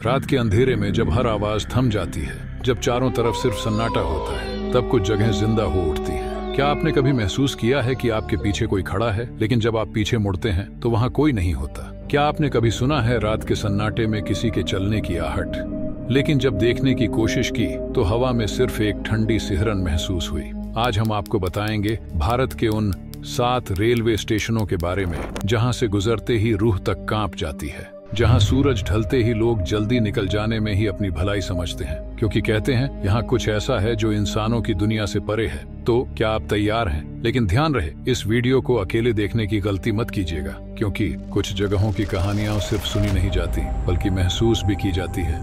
रात के अंधेरे में जब हर आवाज थम जाती है, जब चारों तरफ सिर्फ सन्नाटा होता है, तब कुछ जगह जिंदा हो उठती है। क्या आपने कभी महसूस किया है कि आपके पीछे कोई खड़ा है, लेकिन जब आप पीछे मुड़ते हैं तो वहां कोई नहीं होता? क्या आपने कभी सुना है रात के सन्नाटे में किसी के चलने की आहट, लेकिन जब देखने की कोशिश की तो हवा में सिर्फ एक ठंडी सिहरन महसूस हुई? आज हम आपको बताएंगे भारत के उन 7 रेलवे स्टेशनों के बारे में जहां से गुजरते ही रूह तक कांप जाती है, जहां सूरज ढलते ही लोग जल्दी निकल जाने में ही अपनी भलाई समझते हैं, क्योंकि कहते हैं यहाँ कुछ ऐसा है जो इंसानों की दुनिया से परे है। तो क्या आप तैयार हैं? लेकिन ध्यान रहे, इस वीडियो को अकेले देखने की गलती मत कीजिएगा, क्योंकि कुछ जगहों की कहानियां सिर्फ सुनी नहीं जाती बल्कि महसूस भी की जाती है।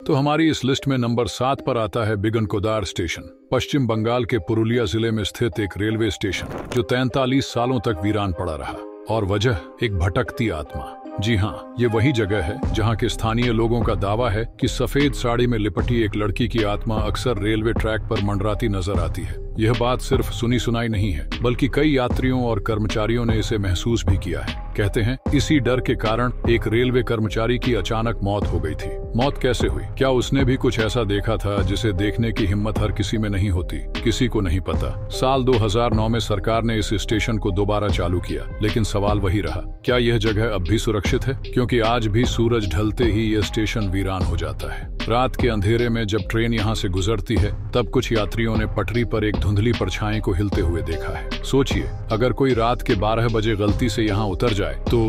तो हमारी इस लिस्ट में नंबर 7 पर आता है बिगन कोदार स्टेशन, पश्चिम बंगाल के पुरुलिया जिले में स्थित एक रेलवे स्टेशन जो 43 सालों तक वीरान पड़ा रहा। और वजह एक भटकती आत्मा। जी हाँ, ये वही जगह है जहाँ के स्थानीय लोगों का दावा है कि सफेद साड़ी में लिपटी एक लड़की की आत्मा अक्सर रेलवे ट्रैक पर मंडराती नजर आती है। यह बात सिर्फ सुनी सुनाई नहीं है, बल्कि कई यात्रियों और कर्मचारियों ने इसे महसूस भी किया है। कहते हैं इसी डर के कारण एक रेलवे कर्मचारी की अचानक मौत हो गई थी। मौत कैसे हुई? क्या उसने भी कुछ ऐसा देखा था जिसे देखने की हिम्मत हर किसी में नहीं होती? किसी को नहीं पता। साल 2009 में सरकार ने इस स्टेशन को दोबारा चालू किया, लेकिन सवाल वही रहा, क्या यह जगह अब भी सुरक्षित है? क्योंकि आज भी सूरज ढलते ही यह स्टेशन वीरान हो जाता है। रात के अंधेरे में जब ट्रेन यहाँ से गुजरती है, तब कुछ यात्रियों ने पटरी पर एक धुंधली परछाई को हिलते हुए देखा है। सोचिए, अगर कोई रात के 12 बजे गलती से यहाँ उतर जाए तो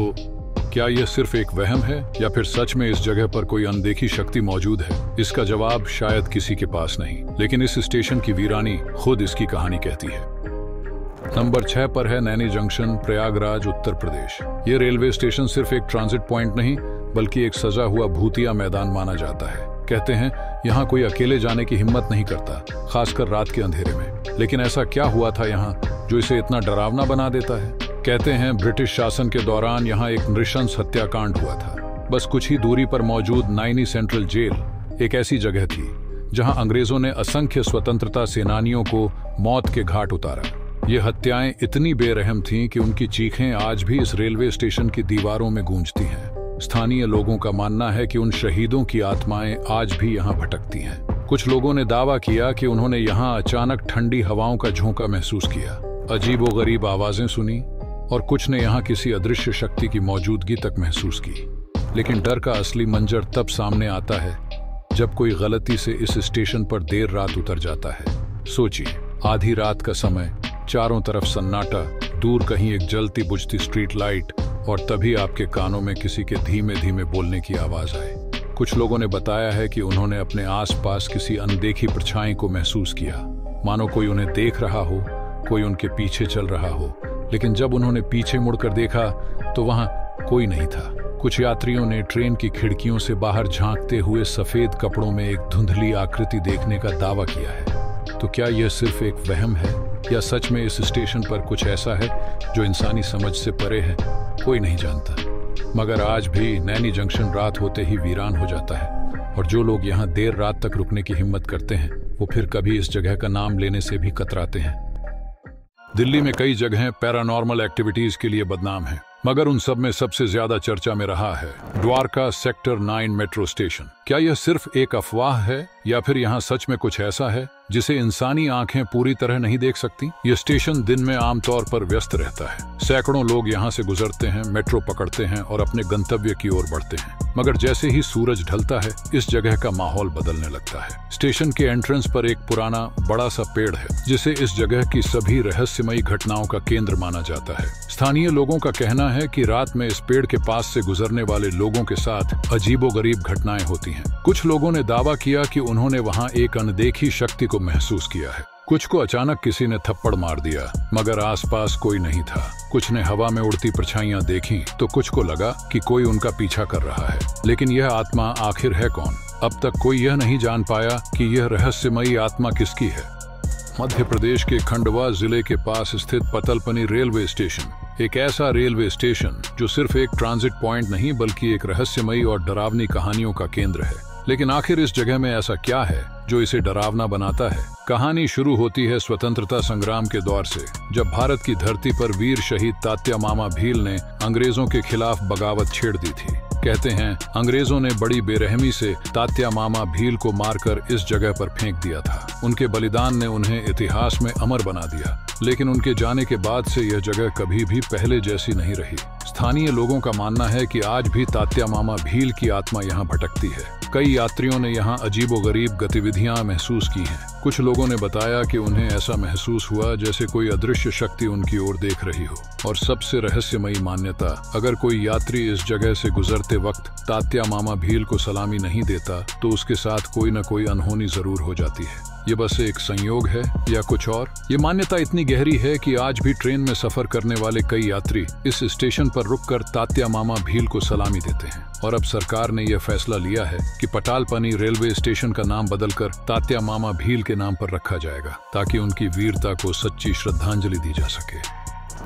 क्या यह सिर्फ एक वहम है या फिर सच में इस जगह पर कोई अनदेखी शक्ति मौजूद है? इसका जवाब शायद किसी के पास नहीं, लेकिन इस स्टेशन की वीरानी खुद इसकी कहानी कहती है। नंबर 6 पर है नैनी जंक्शन, प्रयागराज, उत्तर प्रदेश। ये रेलवे स्टेशन सिर्फ एक ट्रांजिट पॉइंट नहीं, बल्कि एक सजा हुआ भूतिया मैदान माना जाता है। कहते हैं यहाँ कोई अकेले जाने की हिम्मत नहीं करता, खासकर रात के अंधेरे में। लेकिन ऐसा क्या हुआ था यहाँ जो इसे इतना डरावना बना देता है? कहते हैं ब्रिटिश शासन के दौरान यहाँ एक नृशंस हत्याकांड हुआ था। बस कुछ ही दूरी पर मौजूद नाइनी सेंट्रल जेल एक ऐसी जगह थी जहाँ अंग्रेजों ने असंख्य स्वतंत्रता सेनानियों को मौत के घाट उतारा। ये हत्याएं इतनी बेरहम थीं कि उनकी चीखें आज भी इस रेलवे स्टेशन की दीवारों में गूंजती हैं। स्थानीय लोगों का मानना है कि उन शहीदों की आत्माएं आज भी यहाँ भटकती हैं। कुछ लोगों ने दावा किया कि उन्होंने यहाँ अचानक ठंडी हवाओं का झोंका महसूस किया, अजीबोगरीब आवाजें सुनी, और कुछ ने यहाँ किसी अदृश्य शक्ति की मौजूदगी तक महसूस की। लेकिन डर का असली मंजर तब सामने आता है जब कोई गलती से इस स्टेशन पर देर रात उतर जाता है। सोचिए, आधी रात का समय, चारों तरफ सन्नाटा, दूर कहीं एक जलती बुझती स्ट्रीट लाइट, और तभी आपके कानों में किसी के धीमे धीमे बोलने की आवाज आए। कुछ लोगों ने बताया है कि उन्होंने अपने आसपास किसी अनदेखी परछाई को महसूस किया, मानो कोई उन्हें देख रहा हो, कोई उनके पीछे चल रहा हो। लेकिन जब उन्होंने पीछे मुड़कर देखा तो वहां कोई नहीं था। कुछ यात्रियों ने ट्रेन की खिड़कियों से बाहर झांकते हुए सफेद कपड़ों में एक धुंधली आकृति देखने का दावा किया है। तो क्या यह सिर्फ एक वहम है या सच में इस स्टेशन पर कुछ ऐसा है जो इंसानी समझ से परे है? कोई नहीं जानता। मगर आज भी नैनी जंक्शन रात होते ही वीरान हो जाता है, और जो लोग यहाँ देर रात तक रुकने की हिम्मत करते हैं वो फिर कभी इस जगह का नाम लेने से भी कतराते हैं। दिल्ली में कई जगहें पैरानॉर्मल एक्टिविटीज के लिए बदनाम हैं, मगर उन सब में सबसे ज्यादा चर्चा में रहा है द्वारका सेक्टर 9 मेट्रो स्टेशन। क्या यह सिर्फ एक अफवाह है या फिर यहाँ सच में कुछ ऐसा है जिसे इंसानी आंखें पूरी तरह नहीं देख सकती? यह स्टेशन दिन में आमतौर पर व्यस्त रहता है। सैकड़ों लोग यहाँ से गुजरते हैं, मेट्रो पकड़ते हैं और अपने गंतव्य की ओर बढ़ते हैं। मगर जैसे ही सूरज ढलता है, इस जगह का माहौल बदलने लगता है। स्टेशन के एंट्रेंस पर एक पुराना बड़ा सा पेड़ है, जिसे इस जगह की सभी रहस्यमयी घटनाओं का केंद्र माना जाता है। स्थानीय लोगों का कहना है कि रात में इस पेड़ के पास से गुजरने वाले लोगों के साथ अजीबोगरीब घटनाएं होती हैं। कुछ लोगों ने दावा किया कि उन्होंने वहां एक अनदेखी शक्ति को महसूस किया है। कुछ को अचानक किसी ने थप्पड़ मार दिया, मगर आसपास कोई नहीं था। कुछ ने हवा में उड़ती परछाइयां देखी तो कुछ को लगा कि कोई उनका पीछा कर रहा है। लेकिन यह आत्मा आखिर है कौन? अब तक कोई यह नहीं जान पाया कि यह रहस्यमयी आत्मा किसकी है। मध्य प्रदेश के खंडवा जिले के पास स्थित पतलपनी रेलवे स्टेशन एक ऐसा रेलवे स्टेशन जो सिर्फ एक ट्रांजिट पॉइंट नहीं बल्कि एक रहस्यमयी और डरावनी कहानियों का केंद्र है। लेकिन आखिर इस जगह में ऐसा क्या है जो इसे डरावना बनाता है? कहानी शुरू होती है स्वतंत्रता संग्राम के दौर से, जब भारत की धरती पर वीर शहीद तात्या मामा भील ने अंग्रेजों के खिलाफ बगावत छेड़ दी थी। कहते हैं अंग्रेजों ने बड़ी बेरहमी से तात्या मामा भील को मारकर इस जगह पर फेंक दिया था। उनके बलिदान ने उन्हें इतिहास में अमर बना दिया, लेकिन उनके जाने के बाद से यह जगह कभी भी पहले जैसी नहीं रही। स्थानीय लोगों का मानना है कि आज भी तात्या मामा भील की आत्मा यहाँ भटकती है। कई यात्रियों ने यहाँ अजीबोगरीब गतिविधियां महसूस की हैं। कुछ लोगों ने बताया कि उन्हें ऐसा महसूस हुआ जैसे कोई अदृश्य शक्ति उनकी ओर देख रही हो। और सबसे रहस्यमयी मान्यता, अगर कोई यात्री इस जगह से गुजरते वक्त तात्या मामा भील को सलामी नहीं देता तो उसके साथ कोई न कोई अनहोनी जरूर हो जाती है। ये बस एक संयोग है या कुछ और? ये मान्यता इतनी गहरी है कि आज भी ट्रेन में सफर करने वाले कई यात्री इस स्टेशन पर रुककर तात्या मामा भील को सलामी देते हैं। और अब सरकार ने यह फैसला लिया है कि पटालपनी रेलवे स्टेशन का नाम बदलकर तात्या मामा भील के नाम पर रखा जाएगा, ताकि उनकी वीरता को सच्ची श्रद्धांजलि दी जा सके।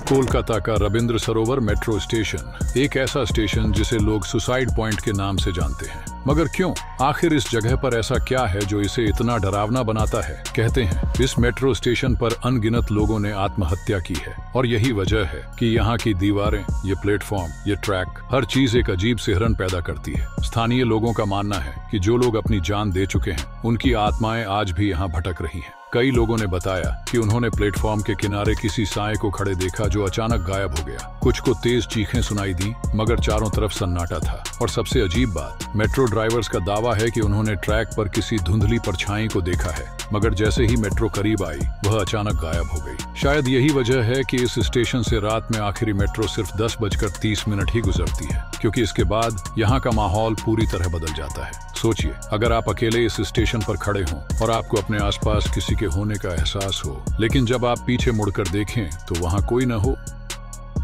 कोलकाता का रविंद्र सरोवर मेट्रो स्टेशन, एक ऐसा स्टेशन जिसे लोग सुसाइड पॉइंट के नाम से जानते हैं। मगर क्यों? आखिर इस जगह पर ऐसा क्या है जो इसे इतना डरावना बनाता है? कहते हैं इस मेट्रो स्टेशन पर अनगिनत लोगों ने आत्महत्या की है, और यही वजह है कि यहाँ की दीवारें, ये प्लेटफॉर्म, ये ट्रैक, हर चीज एक अजीब सिहरन पैदा करती है। स्थानीय लोगों का मानना है कि जो लोग अपनी जान दे चुके हैं उनकी आत्माएं आज भी यहाँ भटक रही हैं। कई लोगों ने बताया कि उन्होंने प्लेटफॉर्म के किनारे किसी साए को खड़े देखा जो अचानक गायब हो गया। कुछ को तेज चीखें सुनाई दी, मगर चारों तरफ सन्नाटा था। और सबसे अजीब बात, मेट्रो ड्राइवर्स का दावा है कि उन्होंने ट्रैक पर किसी धुंधली परछाई को देखा है, मगर जैसे ही मेट्रो करीब आई वह अचानक गायब हो गई। शायद यही वजह है कि इस स्टेशन से रात में आखिरी मेट्रो सिर्फ 10:30 ही गुजरती है, क्योंकि इसके बाद यहाँ का माहौल पूरी तरह बदल जाता है। सोचिए, अगर आप अकेले इस स्टेशन पर खड़े हों और आपको अपने आसपास किसी के होने का एहसास हो, लेकिन जब आप पीछे मुड़कर देखें तो वहाँ कोई न हो।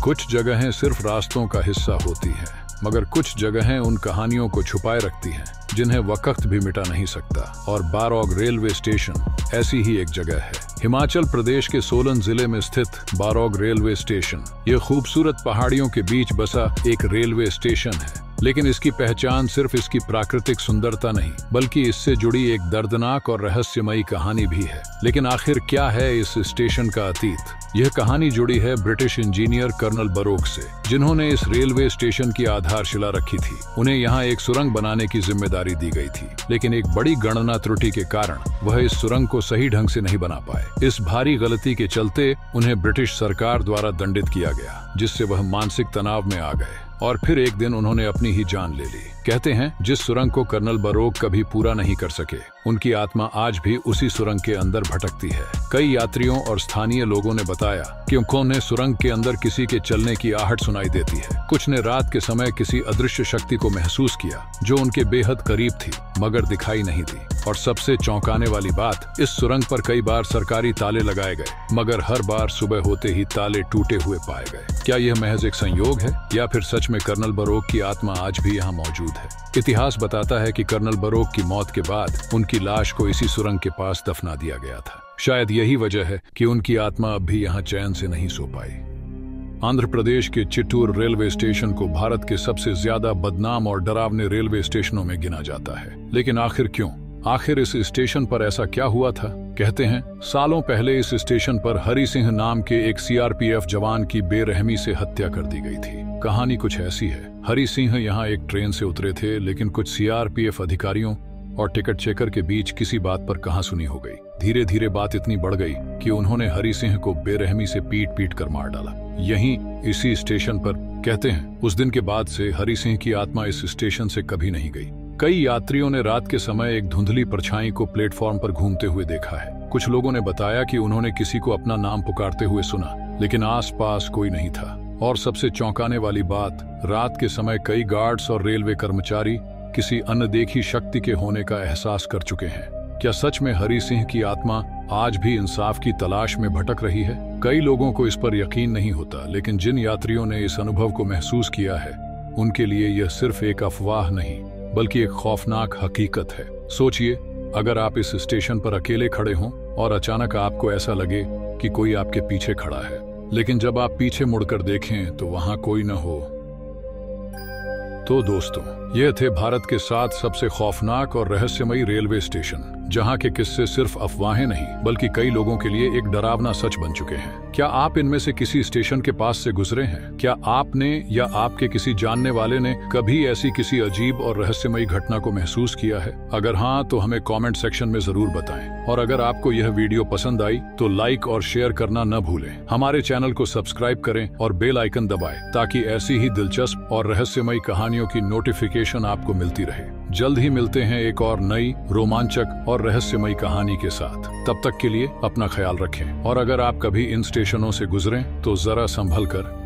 कुछ जगहें सिर्फ रास्तों का हिस्सा होती हैं, मगर कुछ जगहें उन कहानियों को छुपाए रखती हैं जिन्हें वक्त भी मिटा नहीं सकता। और बारौग रेलवे स्टेशन ऐसी ही एक जगह है। हिमाचल प्रदेश के सोलन जिले में स्थित बारौग रेलवे स्टेशन ये खूबसूरत पहाड़ियों के बीच बसा एक रेलवे स्टेशन है। लेकिन इसकी पहचान सिर्फ इसकी प्राकृतिक सुंदरता नहीं, बल्कि इससे जुड़ी एक दर्दनाक और रहस्यमयी कहानी भी है। लेकिन आखिर क्या है इस स्टेशन का अतीत? यह कहानी जुड़ी है ब्रिटिश इंजीनियर कर्नल बरोक से, जिन्होंने इस रेलवे स्टेशन की आधारशिला रखी थी। उन्हें यहाँ एक सुरंग बनाने की जिम्मेदारी दी गई थी, लेकिन एक बड़ी गणना त्रुटि के कारण वह इस सुरंग को सही ढंग से नहीं बना पाए। इस भारी गलती के चलते उन्हें ब्रिटिश सरकार द्वारा दंडित किया गया, जिससे वह मानसिक तनाव में आ गए और फिर एक दिन उन्होंने अपनी ही जान ले ली। कहते हैं जिस सुरंग को कर्नल बरोक कभी पूरा नहीं कर सके, उनकी आत्मा आज भी उसी सुरंग के अंदर भटकती है। कई यात्रियों और स्थानीय लोगों ने बताया कि उन्हें सुरंग के अंदर किसी के चलने की आहट सुनाई देती है। कुछ ने रात के समय किसी अदृश्य शक्ति को महसूस किया जो उनके बेहद करीब थी, मगर दिखाई नहीं दी। और सबसे चौंकाने वाली बात, इस सुरंग पर कई बार सरकारी ताले लगाए गए, मगर हर बार सुबह होते ही ताले टूटे हुए पाए गए। क्या यह महज एक संयोग है, या फिर सच में कर्नल बरोक की आत्मा आज भी यहाँ मौजूद है? इतिहास बताता है कि कर्नल बरोक की मौत के बाद उनकी लाश को इसी सुरंग के पास दफना दिया गया था। शायद यही वजह है कि उनकी आत्मा अब भी यहाँ चैन से नहीं सो पाई। आंध्र प्रदेश के चित्तूर रेलवे स्टेशन को भारत के सबसे ज्यादा बदनाम और डरावने रेलवे स्टेशनों में गिना जाता है। लेकिन आखिर क्यों? आखिर इस स्टेशन पर ऐसा क्या हुआ था? कहते हैं सालों पहले इस स्टेशन पर हरि सिंह नाम के एक सीआरपीएफ जवान की बेरहमी से हत्या कर दी गई थी। कहानी कुछ ऐसी है, हरि सिंह यहाँ एक ट्रेन से उतरे थे, लेकिन कुछ सीआरपीएफ अधिकारियों और टिकट चेकर के बीच किसी बात पर कहासुनी हो गई। धीरे धीरे बात इतनी बढ़ गई कि उन्होंने हरि सिंह को बेरहमी से पीट पीट कर मार डाला, यहीं इसी स्टेशन पर। कहते हैं उस दिन के बाद से हरि सिंह की आत्मा इस स्टेशन से कभी नहीं गई। कई यात्रियों ने रात के समय एक धुंधली परछाई को प्लेटफॉर्म पर घूमते हुए देखा है। कुछ लोगों ने बताया कि उन्होंने किसी को अपना नाम पुकारते हुए सुना, लेकिन आसपास कोई नहीं था। और सबसे चौंकाने वाली बात, रात के समय कई गार्ड्स और रेलवे कर्मचारी किसी अनदेखी शक्ति के होने का एहसास कर चुके हैं। क्या सच में हरि सिंह की आत्मा आज भी इंसाफ की तलाश में भटक रही है? कई लोगों को इस पर यकीन नहीं होता, लेकिन जिन यात्रियों ने इस अनुभव को महसूस किया है, उनके लिए यह सिर्फ एक अफवाह नहीं, बल्कि एक खौफनाक हकीकत है। सोचिए, अगर आप इस स्टेशन पर अकेले खड़े हों और अचानक आपको ऐसा लगे कि कोई आपके पीछे खड़ा है, लेकिन जब आप पीछे मुड़कर देखें तो वहां कोई न हो। तो दोस्तों, ये थे भारत के 7 सबसे खौफनाक और रहस्यमयी रेलवे स्टेशन। जहाँ के किस्से सिर्फ अफवाहें नहीं बल्कि कई लोगों के लिए एक डरावना सच बन चुके हैं। क्या आप इनमें से किसी स्टेशन के पास से गुजरे हैं? क्या आपने या आपके किसी जानने वाले ने कभी ऐसी किसी अजीब और रहस्यमयी घटना को महसूस किया है? अगर हाँ तो हमें कमेंट सेक्शन में जरूर बताएं। और अगर आपको यह वीडियो पसंद आई तो लाइक और शेयर करना न भूलें। हमारे चैनल को सब्सक्राइब करें और बेल आइकन दबाएं ताकि ऐसी ही दिलचस्प और रहस्यमयी कहानियों की नोटिफिकेशन आपको मिलती रहे। जल्द ही मिलते हैं एक और नई रोमांचक और रहस्यमयी कहानी के साथ। तब तक के लिए अपना ख्याल रखें और अगर आप कभी इन स्टेशनों से गुजरें तो जरा संभल कर